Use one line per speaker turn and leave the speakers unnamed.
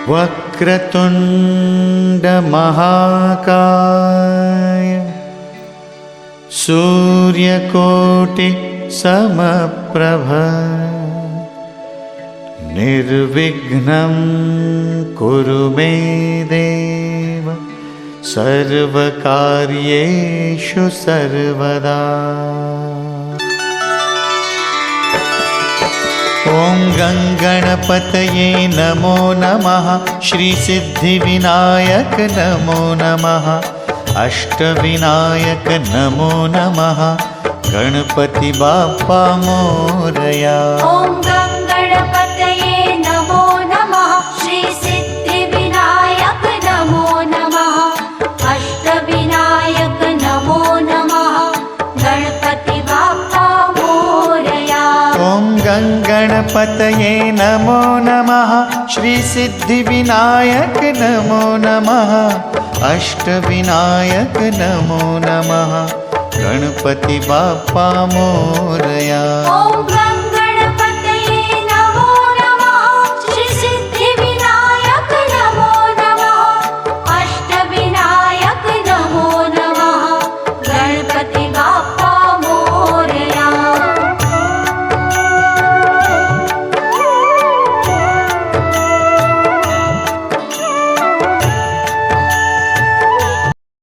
वक्रतुण्ड महाकाय सूर्यकोटि समप्रभ निर्विघ्नं कुरु मे देव सर्वकार्येषु सर्वदा। ॐ गङ्गणपतये नमो नमः। श्रीसिद्धिविनायक नमो नमः। अष्टविनायक नमो नमः। गणपति बाप्पा मोरया।
ॐ गङ्गणपतये नमो नमः। श्रीसिद्धिविनायक नमो नमः। अष्टविनायक नमो नमः। गणपति बाप्पा मोरया।
ॐ गङ्गणपतये नमो नमः। श्रीसिद्धिविनायक नमो नमः। अष्टविनायक नमो नमः। गणपति बाप्पा मोरया।
ॐ